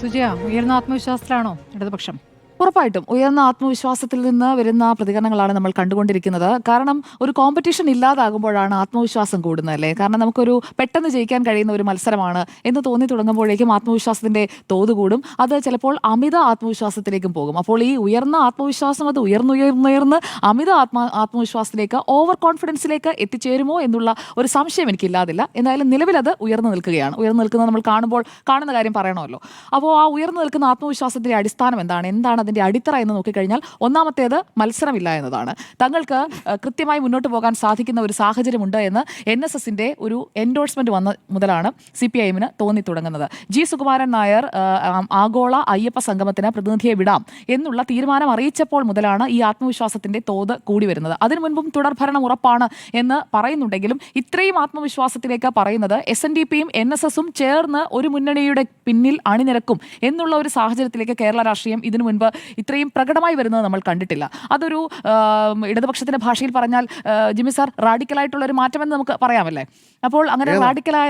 സുജയ, ഉയർന്ന ആത്മവിശ്വാസത്തിലാണോ ഇടതുപക്ഷം? ഉറപ്പായിട്ടും ഉയർന്ന ആത്മവിശ്വാസത്തിൽ നിന്ന് വരുന്ന പ്രതികരണങ്ങളാണ് നമ്മൾ കണ്ടുകൊണ്ടിരിക്കുന്നത്. കാരണം ഒരു കോമ്പറ്റീഷൻ ഇല്ലാതാകുമ്പോഴാണ് ആത്മവിശ്വാസം കൂടുന്നത്, അല്ലേ? കാരണം നമുക്കൊരു പെട്ടെന്ന് ജയിക്കാൻ കഴിയുന്ന ഒരു മത്സരമാണ് എന്ന് തോന്നി തുടങ്ങുമ്പോഴേക്കും ആത്മവിശ്വാസത്തിന്റെ തോത് കൂടും. അത് ചിലപ്പോൾ അമിത ആത്മവിശ്വാസത്തിലേക്കും പോകും. അപ്പോൾ ഈ ഉയർന്ന ആത്മവിശ്വാസം അത് ഉയർന്നുയർന്നുയർന്ന് അമിത ആത്മവിശ്വാസത്തിലേക്ക്, ഓവർ കോൺഫിഡൻസിലേക്ക് എത്തിച്ചേരുമോ എന്നുള്ള ഒരു സംശയം എനിക്കില്ലാതില്ല. എന്തായാലും നിലവിൽ അത് ഉയർന്നു നിൽക്കുകയാണ്. ഉയർന്നു നിൽക്കുന്നത് നമ്മൾ കാണുന്ന കാര്യം പറയണമല്ലോ. അപ്പോൾ ആ ഉയർന്നു നിൽക്കുന്ന ആത്മവിശ്വാസത്തിന്റെ അടിസ്ഥാനം എന്താണ് അതിന്റെ അടിത്തറ എന്ന് നോക്കിക്കഴിഞ്ഞാൽ ഒന്നാമത്തേത് മത്സരമില്ല എന്നതാണ്. തങ്ങൾക്ക് കൃത്യമായി മുന്നോട്ട് പോകാൻ സാധിക്കുന്ന ഒരു സാഹചര്യമുണ്ട് എന്ന് NSSന്റെ ഒരു എൻഡോഴ്സ്മെന്റ് വന്ന മുതലാണ് CPIM-ന് തോന്നി തുടങ്ങുന്നത്. G. സുകുമാരൻ നായർ ആഗോള അയ്യപ്പ സംഗമത്തിന് പ്രതിനിധിയെ വിടാം എന്നുള്ള തീരുമാനം അറിയിച്ചപ്പോൾ മുതലാണ് ഈ ആത്മവിശ്വാസത്തിന്റെ തോത് കൂടി വരുന്നത്. അതിനു മുൻപും തുടർഭരണം ഉറപ്പാണ് എന്ന് പറയുന്നുണ്ടെങ്കിലും ഇത്രയും ആത്മവിശ്വാസത്തിലേക്ക് പറയുന്നത് SNDP-യും NSS-ഉം ചേർന്ന് ഒരു മുന്നണിയുടെ പിന്നിൽ അണിനിരക്കും എന്നുള്ള ഒരു സാഹചര്യത്തിലേക്ക് കേരള രാഷ്ട്രീയം ഇതിനു മുൻപ് ഇത്രയും പ്രകടമായി വരുന്നത് നമ്മൾ കണ്ടിട്ടില്ല. അതൊരു ഇടതുപക്ഷത്തിന്റെ ഭാഷയിൽ പറഞ്ഞാൽ ജിമ്മി സാർ റാഡിക്കലായിട്ടുള്ള ഒരു മാറ്റമെന്ന് നമുക്ക് പറയാമല്ലേ? അപ്പോൾ അങ്ങനെ റാഡിക്കലായ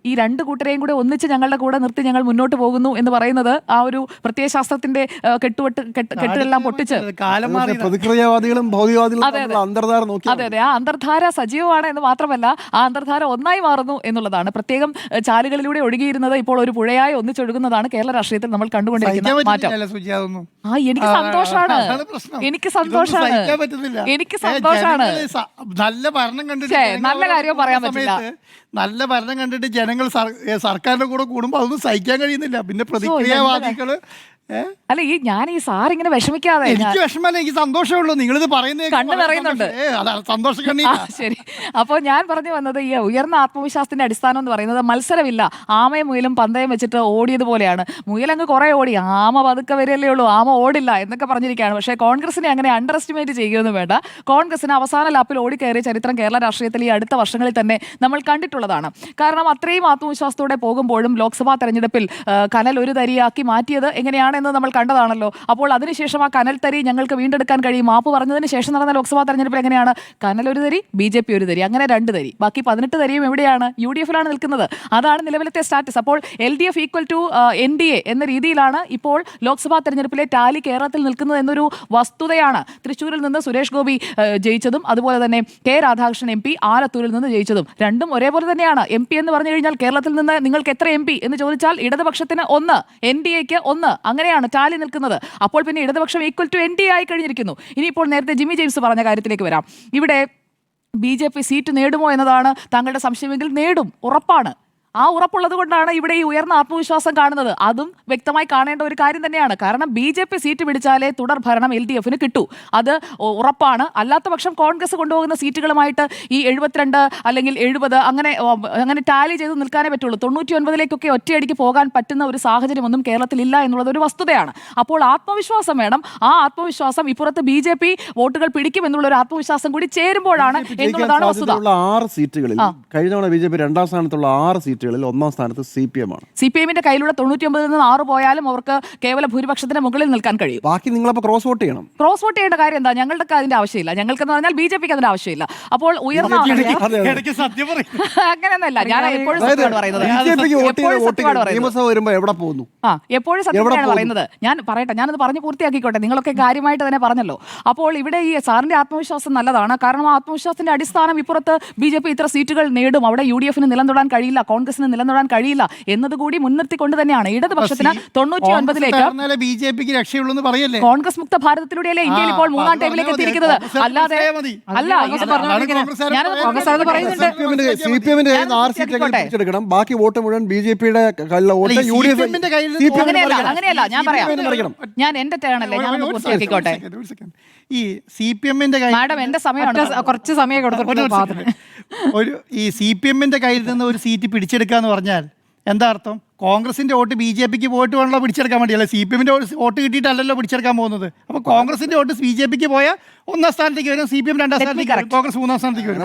ഈ രണ്ട് കൂട്ടരെയും കൂടെ ഒന്നിച്ച് ഞങ്ങളുടെ കൂടെ നിർത്തി ഞങ്ങൾ മുന്നോട്ട് പോകുന്നു എന്ന് പറയുന്നത് ആ ഒരു പ്രത്യയശാസ്ത്രത്തിന്റെ കെട്ടുകളെല്ലാം പൊട്ടിച്ച് അതെ ആ അന്തർധാര സജീവമാണ് എന്ന് മാത്രമല്ല ആ അന്തർധാര ഒന്നായി മാറുന്നു എന്നുള്ളതാണ്. പ്രത്യേകം ചാലുകളിലൂടെ ഒഴുകിയിരുന്നത് ഇപ്പോൾ ഒരു പുഴയായി ഒന്നിച്ചൊഴുകുന്നതാണ് കേരള രാഷ്ട്രീയത്തിൽ നമ്മൾ കണ്ടുകൊണ്ടിരിക്കുന്ന മാറ്റം. എനിക്ക് സന്തോഷാണ് നല്ല ഭരണം കണ്ടിട്ട് നല്ല കാര്യം പറയാൻ പറ്റില്ല. നല്ല ഭരണം കണ്ടിട്ട് ജനങ്ങൾ സർക്കാരിന്റെ കൂടെ കൂടുമ്പോൾ അതൊന്നും സഹിക്കാൻ കഴിയുന്നില്ല. പിന്നെ പ്രതിക്രിയാവാദികള് അല്ല ഞാൻ ഈ സാർ ഇങ്ങനെ വിഷമിക്കാതെ, എനിക്ക് വിഷമല്ല, എനിക്ക് സന്തോഷമുള്ളൂ. നിങ്ങളിത് പറയുന്നത് കണ്ണു പറയുന്നുണ്ട്. സന്തോഷം. ശരി, അപ്പോൾ ഞാൻ പറഞ്ഞു വന്നത് ഈ ഉയർന്ന ആത്മവിശ്വാസത്തിന്റെ അടിസ്ഥാനം എന്ന് പറയുന്നത് മത്സരമില്ല. ആമയും മുയലും പന്തയം വെച്ചിട്ട് ഓടിയതുപോലെയാണ്. മുയലങ്ങ് കുറെ ഓടി, ആമ പതുക്കെ വരികയല്ലേ ഉള്ളൂ, ആമ ഓടില്ല എന്നൊക്കെ പറഞ്ഞിരിക്കുകയാണ്. പക്ഷേ കോൺഗ്രസിനെ അങ്ങനെ അണ്ടർ എസ്റ്റിമേറ്റ് ചെയ്യുകയൊന്നും വേണ്ട. കോൺഗ്രസിന് അവസാന ലാപ്പിൽ ഓടിക്കയറിയ ചരിത്രം കേരള രാഷ്ട്രീയത്തിൽ ഈ അടുത്ത വർഷങ്ങളിൽ തന്നെ നമ്മൾ കണ്ടിട്ടുള്ളതാണ്. കാരണം അത്രയും ആത്മവിശ്വാസത്തോടെ പോകുമ്പോഴും ലോക്സഭാ തെരഞ്ഞെടുപ്പിൽ കനൽ ഒരു തരിയാക്കി മാറ്റിയത് എങ്ങനെയാണ് എന്ന് നമ്മൾ കണ്ടതാണല്ലോ. അപ്പോൾ അതിനുശേഷം ആ കനൽ തരി ഞങ്ങൾക്ക് വീണ്ടെടുക്കാൻ കഴിയും. മാപ്പ് പറഞ്ഞതിന് ശേഷം നടന്ന ലോക്സഭാ തെരഞ്ഞെടുപ്പിൽ എങ്ങനെയാണ്? കനൽ ഒരു തരി, BJP ഒരു തരി, അങ്ങനെ 2 തരി. ബാക്കി 18 തരിയും എവിടെയാണ്? UDF-ലാണ് നിൽക്കുന്നത്. അതാണ് നിലവിലത്തെ സ്റ്റാറ്റസ്. അപ്പോൾ LDF ഈക്വൽ ടു NDA എന്ന രീതിയിലാണ് ഇപ്പോൾ ലോക്സഭാ തെരഞ്ഞെടുപ്പിലെ ടാലി കേരളത്തിൽ നിൽക്കുന്നത് എന്നൊരു വസ്തുതയാണ്. തൃശ്ശൂരിൽ നിന്ന് സുരേഷ് ഗോപി ജയിച്ചതും അതുപോലെ തന്നെ K. രാധാകൃഷ്ണൻ MP ആലത്തൂരിൽ നിന്ന് ജയിച്ചതും രണ്ടും ഒരേപോലെ തന്നെയാണ്. MP എന്ന് പറഞ്ഞു കഴിഞ്ഞാൽ കേരളത്തിൽ നിന്ന് നിങ്ങൾക്ക് എത്ര MP എന്ന് ചോദിച്ചാൽ ഇടതുപക്ഷത്തിന് 1, NDAക്ക് 1, അങ്ങനെയാണ് ടാലി നിൽക്കുന്നത്. അപ്പോൾ പിന്നെ ഇടതുപക്ഷം ഈക്വൽ ടു NDA ആയി കഴിഞ്ഞിരിക്കുന്നു. ഇനിയിപ്പോൾ നേരത്തെ ജിമ്മി ജെയിംസ് പറഞ്ഞ കാര്യത്തിലേക്ക് വരാം. ഇവിടെ BJP സീറ്റ് നേടുമോ എന്നതാണ് താങ്കളുടെ സംശയമെങ്കിൽ നേടും, ഉറപ്പാണ്. ആ ഉറപ്പുള്ളത് കൊണ്ടാണ് ഇവിടെ ഈ ഉയർന്ന ആത്മവിശ്വാസം കാണുന്നത്. അതും വ്യക്തമായി കാണേണ്ട ഒരു കാര്യം തന്നെയാണ്. കാരണം BJP സീറ്റ് പിടിച്ചാലേ തുടർ ഭരണം LDF-ന് കിട്ടൂ, അത് ഉറപ്പാണ്. അല്ലാത്ത പക്ഷം കോൺഗ്രസ് കൊണ്ടുപോകുന്ന സീറ്റുകളുമായിട്ട് ഈ 72 അല്ലെങ്കിൽ 70 അങ്ങനെ ടാലി ചെയ്ത് നിൽക്കാനേ പറ്റുള്ളൂ. 99-ലേക്കൊക്കെ ഒറ്റയടിക്ക് പോകാൻ പറ്റുന്ന ഒരു സാഹചര്യമൊന്നും കേരളത്തിൽ ഇല്ല എന്നുള്ളത് ഒരു വസ്തുതയാണ്. അപ്പോൾ ആത്മവിശ്വാസം വേണം. ആ ആത്മവിശ്വാസം ഇപ്പുറത്ത് BJP വോട്ടുകൾ പിടിക്കും എന്നുള്ള ഒരു ആത്മവിശ്വാസം കൂടി ചേരുമ്പോഴാണ് എന്നുള്ളതാണ് വസ്തുത. 6 സീറ്റുകളിൽ കഴിഞ്ഞ തവണ BJP 2ാം സ്ഥാനത്തുള്ള 6 സീറ്റുകളിൽ 1ാം സ്ഥാനത്ത് CPM ആണ്. CPM-ന്റെ കയ്യിലുള്ള 99-ൽ നിന്ന് 6 പോയാലും അവർക്ക് കേവല ഭൂരിപക്ഷത്തിന് മുകളിൽ നിൽക്കാൻ കഴിയും. ബാക്കി നിങ്ങളപ്പോൾ ക്രോസ് വോട്ട് ചെയ്യണം. ക്രോസ് വോട്ട് ചെയ്യേണ്ട കാര്യം എന്താ? ഞങ്ങൾക്ക് അതിന്റെ ആവശ്യമില്ല. ഞങ്ങൾക്കെന്ന് പറഞ്ഞാൽ BJP-ക്ക് അതിന്റെ ആവശ്യമില്ല. അപ്പോൾ ഉയർന്ന അങ്ങനെയൊന്നല്ല, ഞാൻ എപ്പോഴും സത്യമാണ് പറയുന്നത്. നിയമസഭ വരുമ്പോൾ എവിടെ പോകുന്നു? എപ്പോഴും സത്യമാണ് പറയുന്നത്. ഞാൻ പറയട്ടെ, ഞാനത് പറഞ്ഞു പൂർത്തിയാക്കിക്കോട്ടെ. നിങ്ങളൊക്കെ കാര്യമായിട്ട് തന്നെ പറഞ്ഞല്ലോ. അപ്പോൾ ഇവിടെ ഈ സാറിന്റെ ആത്മവിശ്വാസം നല്ലതാണ്. കാരണം ആ ആത്മവിശ്വാസത്തിന്റെ അടിസ്ഥാനം ഇപ്പുറത്ത് BJP ഇത്ര സീറ്റുകൾ നേടും, അവിടെ UDF-ന് നിലനിർത്താൻ കഴിയില്ല, കോൺഗ്രസിന് നിലനിർത്താൻ കഴിയില്ല എന്നതുകൂടി മുൻനിർത്തിക്കൊണ്ട് തന്നെയാണ് ഇടതുപക്ഷത്തിന് 99-ലേക്ക് BJP-ക്ക് രക്ഷയുള്ളൂ പറയല്ലേ. കോൺഗ്രസ് മുക്ത ഭാരതത്തിലൂടെയല്ലേ ഇന്ത്യയിൽ ഇപ്പോൾ 3ാം ടൈമിലേക്ക് എത്തിയിരിക്കുന്നത്. അല്ലാതെ അല്ല, ഇത് പറയുന്നത് ബാക്കി വോട്ട് മുഴുവൻ BJP-യുടെ അങ്ങനെയല്ല. ഞാൻ പറയാം, ഞാൻ എന്റെ ടേണല്ലേ, ഞാനൊന്ന് പൂർത്തിയാക്കിക്കോട്ടെ. ഈ CPM-ന്റെ മാഡം എന്റെ സമയമാണ്, കുറച്ച് സമയം കൊടുത്തിട്ടുണ്ട്. ഈ CPM-ന്റെ കയ്യിൽ നിന്ന് ഒരു സീറ്റ് പിടിച്ചെടുക്കാന്ന് പറഞ്ഞാൽ എന്താ അർത്ഥം? കോൺഗ്രസിന്റെ വോട്ട് BJP-ക്ക് പോയിട്ട് വേണമല്ലോ പിടിച്ചെടുക്കാൻ വേണ്ടി, അല്ലെ? CPM-ന്റെ വോട്ട് കിട്ടിയിട്ടല്ലല്ലോ പിടിച്ചെടുക്കാൻ പോകുന്നത്. അപ്പോൾ കോൺഗ്രസിന്റെ വോട്ട് BJP-ക്ക് പോയാൽ 1ാം സ്ഥാനത്തേക്ക് വരും, CPM 2ാം സ്ഥാനത്തേക്ക് വരും, കോൺഗ്രസ് 3ാം സ്ഥാനത്തേക്ക് വരും.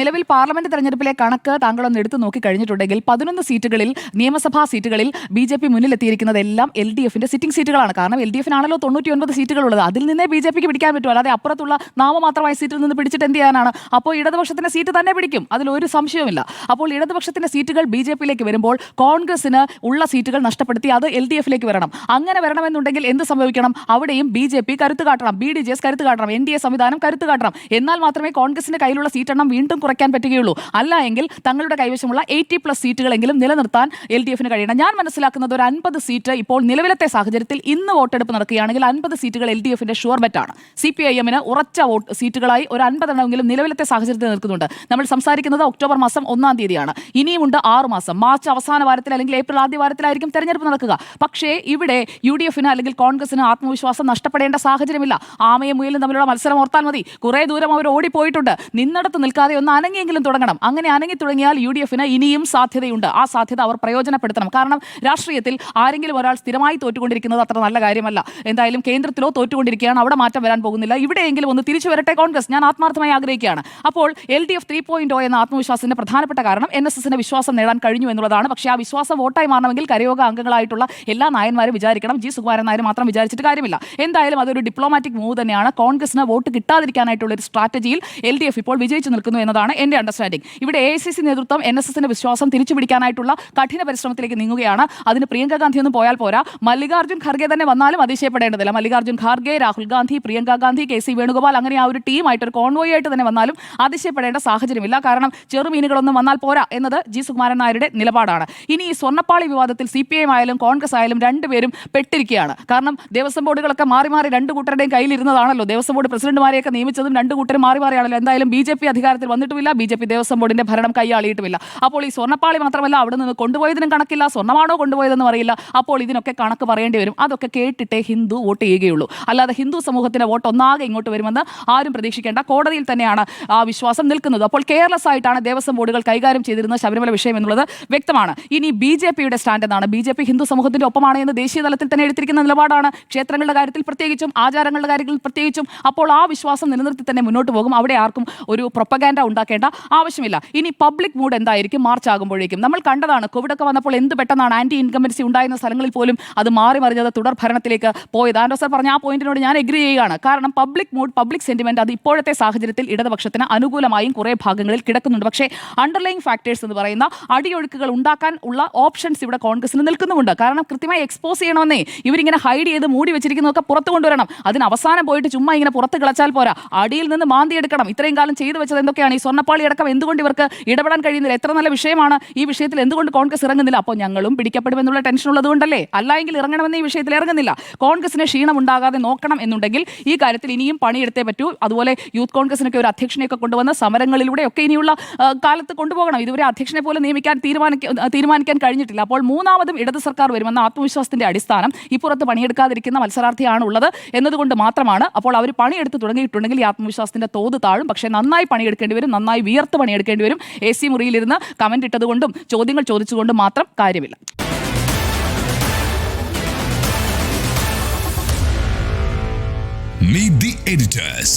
നിലവിൽ പാർലമെന്റ് തെരഞ്ഞെടുപ്പിലെ കണക്ക് താങ്കളൊന്ന് എടുത്തു നോക്കി കഴിഞ്ഞിട്ടുണ്ടെങ്കിൽ 11 സീറ്റുകളിൽ, നിയമസഭാ സീറ്റുകളിൽ BJP മുന്നിലെത്തിയിരിക്കുന്നത് എല്ലാം LDF-ന്റെ സിറ്റിംഗ് സീറ്റുകളാണ്. കാരണം LDF-നാണല്ലോ 99 സീറ്റുകളുള്ളത്. അതിൽ നിന്നേ BJP-ക്ക് പിടിക്കാൻ പറ്റും. അല്ലാതെ അപ്പുറത്തുള്ള നാമമാത്രമായ സീറ്റിൽ നിന്ന് പിടിച്ചിട്ട് എന്ത് ചെയ്യാനാണ്? അപ്പോൾ ഇടതുപക്ഷത്തിന്റെ സീറ്റ് തന്നെ പിടിക്കും, അതിലൊരു സംശയവുമില്ല. അപ്പോൾ ഇടതുപക്ഷത്തിന്റെ സീറ്റുകൾ BJP-യിലേക്ക് വരുമ്പോൾ കോൺഗ്രസ് കോൺഗ്രസിന് ഉള്ള സീറ്റുകൾ നഷ്ടപ്പെടുത്തി അത് LDF-ലേക്ക് വരണം. അങ്ങനെ വരണമെന്നുണ്ടെങ്കിൽ എന്ത് സംഭവിക്കണം? അവിടെയും BJP കരുത്ത് കാട്ടണം, BDJS കരുത്ത് കാട്ടണം, NDA സംവിധാനം കരുത്ത് കാട്ടണം. എന്നാൽ മാത്രമേ കോൺഗ്രസിന്റെ കയ്യിലുള്ള സീറ്റെണ്ണം വീണ്ടും കുറയ്ക്കാൻ പറ്റുകയുള്ളൂ. അല്ല എങ്കിൽ തങ്ങളുടെ കൈവശമുള്ള 80+ സീറ്റുകളെങ്കിലും നിലനിർത്താൻ LDF-ന് കഴിയണം. ഞാൻ മനസ്സിലാക്കുന്നത് ഒരു 50 സീറ്റ് ഇപ്പോൾ നിലവിലത്തെ സാഹചര്യത്തിൽ ഇന്ന് വോട്ടെടുപ്പ് നടക്കുകയാണെങ്കിൽ 50 സീറ്റുകൾ LDF-ന്റെ ഷുവർ ബെറ്റാണ്. CPIM-ന് ഉറച്ച സീറ്റുകളായി ഒരു 50 എണ്ണമെങ്കിലും നിലവിലത്തെ സാഹചര്യത്തിൽ നിൽക്കുന്നുണ്ട്. നമ്മൾ സംസാരിക്കുന്നത് ഒക്ടോബർ മാസം 1-ാം തീയതിയാണ്. ഇനിയുമുണ്ട് 6 മാസം. മാർച്ച് അവസാന വാരത്തിൽ അല്ലെങ്കിൽ ഏപ്രിൽ ആദ്യ വാരത്തിലായിരിക്കും തെരഞ്ഞെടുപ്പ് നടക്കുക. പക്ഷേ ഇവിടെ UDF-ന് അല്ലെങ്കിൽ കോൺഗ്രസിന് ആത്മവിശ്വാസം നഷ്ടപ്പെടേണ്ട സാഹചര്യമില്ല. ആമയും മുയലും തമ്മിലുള്ള മത്സരം ഓർത്താൽ മതി. കുറേ ദൂരം അവർ ഓടിപ്പോയിട്ടുണ്ട്. നിന്നിടത്ത് നിൽക്കാതെ ഒന്ന് അനങ്ങിയെങ്കിലും തുടങ്ങണം. അങ്ങനെ അനങ്ങി തുടങ്ങിയാൽ UDF-ന് ഇനിയും സാധ്യതയുണ്ട്. ആ സാധ്യത അവർ പ്രയോജനപ്പെടുത്തണം. കാരണം രാഷ്ട്രീയത്തിൽ ആരെങ്കിലും ഒരാൾ സ്ഥിരമായി തോറ്റുകൊണ്ടിരിക്കുന്നത് അത്ര നല്ല കാര്യമല്ല. എന്തായാലും കേന്ദ്രത്തിലോ തോറ്റുകൊണ്ടിരിക്കുകയാണ്, അവിടെ മാറ്റം വരാൻ പോകുന്നില്ല. ഇവിടെയെങ്കിലും ഒന്ന് തിരിച്ചു വരട്ടെ കോൺഗ്രസ്, ഞാൻ ആത്മാർത്ഥമായി ആഗ്രഹിക്കുകയാണ്. അപ്പോൾ LDF 3.0 എന്ന ആത്മവിശ്വാസത്തിന്റെ പ്രധാനപ്പെട്ട കാരണം NSSന് വിശ്വാസം നേടാൻ കഴിഞ്ഞു എന്നുള്ളതാണ്. പക്ഷേ ആ വിശ്വാസം വോട്ടായി മാറണമെങ്കിൽ കരയോഗ അംഗങ്ങളായിട്ടുള്ള എല്ലാ നായന്മാരും വിചാരിക്കണം. G. സുകുമാരൻ നായർ മാത്രം വിചാരിച്ചിട്ട് കാര്യമില്ല. എന്തായാലും അതൊരു ഡിപ്ലോമാറ്റിക് മൂവ് തന്നെയാണ്. കോൺഗ്രസിന് വോട്ട് കിട്ടാതിരിക്കാനായിട്ടുള്ള ഒരു സ്ട്രാറ്റജിയിൽ LDF ഇപ്പോൾ വിജയിച്ചു നിൽക്കുന്നു എന്നതാണ് എന്റെ അണ്ടർസ്റ്റാൻഡിംഗ്. ഇവിടെ AICC നേതൃത്വം NSSന്റെ വിശ്വാസം തിരിച്ചു പിടിക്കാനായിട്ടുള്ള കഠിന പരിശ്രമത്തിലേക്ക് നീങ്ങുകയാണ്. അതിന് പ്രിയങ്ക ഗാന്ധി ഒന്നും പോയാൽ പോരാ, മല്ലികാർജ്ജുൻ ഖർഗെ തന്നെ വന്നാലും അതിശയപ്പെടേണ്ടതില്ല. മല്ലികാർജ്ജുൻ ഖാർഗെ, രാഹുൽ ഗാന്ധി, പ്രിയങ്ക ഗാന്ധി, KC വേണുഗോപാൽ, അങ്ങനെ ആ ഒരു ടീമായിട്ട് ഒരു കോൺവോയ് ആയിട്ട് തന്നെ വന്നാലും അതിശയപ്പെടേണ്ട സാഹചര്യമില്ല. കാരണം ചെറുമീനുകളൊന്നും വന്നാൽ പോരാ എന്നത് G. സുകുമാരൻ നായരുടെ നിലപാടാണ്. ഇനി ഈ സ്വർണ്ണപ്പാളി വിവാദത്തിൽ CPIM ആയാലും കോൺഗ്രസ് ആയാലും രണ്ടുപേരും പെട്ടിരിക്കുകയാണ്. കാരണം ദേവസ്വം ബോർഡുകളൊക്കെ മാറി മാറി രണ്ടു കൂട്ടരുടെയും കയ്യിലിരുന്നതാണല്ലോ. ദേവസ്വം ബോർഡ് പ്രസിഡന്റുമാരെയൊക്കെ നിയമിച്ചതും രണ്ടു കൂട്ടരും മാറി മാറിയാണല്ലോ. എന്തായാലും BJP അധികാരത്തിൽ വന്നിട്ടുമില്ല, BJP ദേവസ്വം ബോർഡിന്റെ ഭരണം കൈയാളിയിട്ടുമില്ല. അപ്പോൾ ഈ സ്വർണ്ണപ്പാളി മാത്രമല്ല, അവിടെ നിന്ന് കൊണ്ടുപോയതിനും കണക്കില്ല, സ്വർണ്ണമാണോ കൊണ്ടുപോയതെന്ന് അറിയില്ല. അപ്പോൾ ഇതിനൊക്കെ കണക്ക് പറയേണ്ടി വരും. അതൊക്കെ കേട്ടിട്ടേ ഹിന്ദു വോട്ട് ചെയ്യുകയുള്ളൂ. അല്ലാതെ ഹിന്ദു സമൂഹത്തിന്റെ വോട്ട് ഒന്നാകെ ഇങ്ങോട്ട് വരുമെന്ന് ആരും പ്രതീക്ഷിക്കേണ്ട. കോടതിയിൽ തന്നെയാണ് ആ വിശ്വാസം നിൽക്കുന്നത്. അപ്പോൾ കെയർലെസ് ആയിട്ടാണ് ദേവസ്വം ബോർഡുകൾ കൈകാര്യം ചെയ്തിരുന്ന ശബരിമല വിഷയം എന്നുള്ളത് വ്യക്തമാണ്. ഇനി BJP-യുടെ സ്റ്റാൻഡ് എന്നാണ്. BJP ഹിന്ദു സമൂഹത്തിന്റെ ഒപ്പമാണ് എന്ന് ദേശീയ തലത്തിൽ തന്നെ എടുത്തിരിക്കുന്ന നിലപാടാണ്. ക്ഷേത്രങ്ങളുടെ കാര്യത്തിൽ പ്രത്യേകിച്ചും, ആചാരങ്ങളുടെ കാര്യത്തിൽ പ്രത്യേകിച്ചും. അപ്പോൾ ആ വിശ്വാസം നിലനിർത്തി തന്നെ മുന്നോട്ട് പോകും. അവിടെ ആർക്കും ഒരു പ്രൊപ്പഗാൻഡ ഉണ്ടാക്കേണ്ട ആവശ്യമില്ല. ഇനി പബ്ലിക് മൂഡ് എന്തായിരിക്കും മാർച്ച് ആകുമ്പോഴേക്കും? നമ്മൾ കണ്ടതാണ്, കോവിഡൊക്കെ വന്നപ്പോൾ എന്ത് പെട്ടെന്നാണ് ആന്റി ഇൻകംബൻസി ഉണ്ടായിരുന്ന സ്ഥലങ്ങളിൽ പോലും അത് മാറി മറിഞ്ഞത് തുടർ ഭരണത്തിലേക്ക് പോയത്. ആൻഡോ സർ പറഞ്ഞ ആ പോയിന്റിനോട് ഞാൻ എഗ്രി ചെയ്യുകയാണ്. കാരണം പബ്ലിക് മൂഡ്, പബ്ലിക് സെന്റിമെന്റ് അത് ഇപ്പോഴത്തെ സാഹചര്യത്തിൽ ഇടതുപക്ഷത്തിന് അനുകൂലമായും കുറേ ഭാഗങ്ങളിൽ കിടക്കുന്നുണ്ട്. പക്ഷേ അണ്ടർലൈങ് ഫാക്ടേഴ്സ് എന്ന് പറയുന്ന അടിയൊഴുക്കുകൾ ഉണ്ടാക്കാൻ ഉള്ള ഓപ്ഷൻസ് ഇവിടെ കോൺഗ്രസിന് നിൽക്കുന്നുമുണ്ട്. കാരണം കൃത്യമായി എക്സ്പോസ് ചെയ്യണമെന്നേ. ഇവരിങ്ങനെ ഹൈഡ് ചെയ്ത് മൂടി വെച്ചിരിക്കുന്നതൊക്കെ പുറത്തു കൊണ്ടുവരണം. അതിന് അവസാനം പോയിട്ട് ചുമ്മാ ഇങ്ങനെ പുറത്ത് കളച്ചാൽ പോരാ, അടിയിൽ നിന്ന് മാന്തിയെടുക്കണം. ഇത്രയും കാലം ചെയ്തു വെച്ചത് എന്തൊക്കെയാണ്? ഈ സ്വർണ്ണപ്പാളി അടക്കം എന്തുകൊണ്ട് ഇവർക്ക് ഇടപെടാൻ കഴിയുന്നില്ല? എത്ര നല്ല വിഷയമാണ്. ഈ വിഷയത്തിൽ എന്തുകൊണ്ട് കോൺഗ്രസ് ഇറങ്ങുന്നില്ല? അപ്പോൾ ഞങ്ങളും പിടിക്കപ്പെടുമെന്നുള്ള ടെൻഷൻ ഉള്ളതുകൊണ്ടല്ലേ? അല്ലായെങ്കിൽ ഇറങ്ങണമെന്ന് ഈ വിഷയത്തിൽ ഇറങ്ങുന്നില്ല. കോൺഗ്രസിന് ക്ഷീണം ഉണ്ടാകാതെ നോക്കണം എന്നുണ്ടെങ്കിൽ ഈ കാര്യത്തിൽ ഇനിയും പണിയെടുത്തേ പറ്റൂ. അതുപോലെ യൂത്ത് കോൺഗ്രസിനൊക്കെ ഒരു അധ്യക്ഷനെയൊക്കെ കൊണ്ടുവന്ന് സമരങ്ങളിലൂടെ ഒക്കെ ഇനിയുള്ള കാലത്ത് കൊണ്ടുപോകണം. ഇതുവരെ അധ്യക്ഷനെ പോലെ നിയമിക്കാൻ തീരുമാനിക്കാൻ കഴിഞ്ഞിട്ടില്ല. അപ്പോൾ മൂന്നാമതും ഇടത് സർക്കാർ വരുമെന്ന ആത്മവിശ്വാസത്തിന്റെ അടിസ്ഥാനം ഇപ്പുറത്ത് പണിയെടുക്കാതിരിക്കുന്ന മത്സരാർത്ഥിയാണ് ഉള്ളത് എന്നതുകൊണ്ട് മാത്രമാണ്. അപ്പോൾ അവർ പണിയെടുത്ത് തുടങ്ങിയിട്ടുണ്ടെങ്കിൽ ഈ ആത്മവിശ്വാസത്തിന്റെ തോത് താഴും. പക്ഷേ നന്നായി പണിയെടുക്കേണ്ടി വരും, നന്നായി വിയർത്ത് പണിയെടുക്കേണ്ടി വരും. AC മുറിയിലിരുന്ന് കമന്റ് ഇട്ടതുകൊണ്ടും ചോദ്യങ്ങൾ ചോദിച്ചുകൊണ്ടും മാത്രം കാര്യമില്ല. Meet the editors.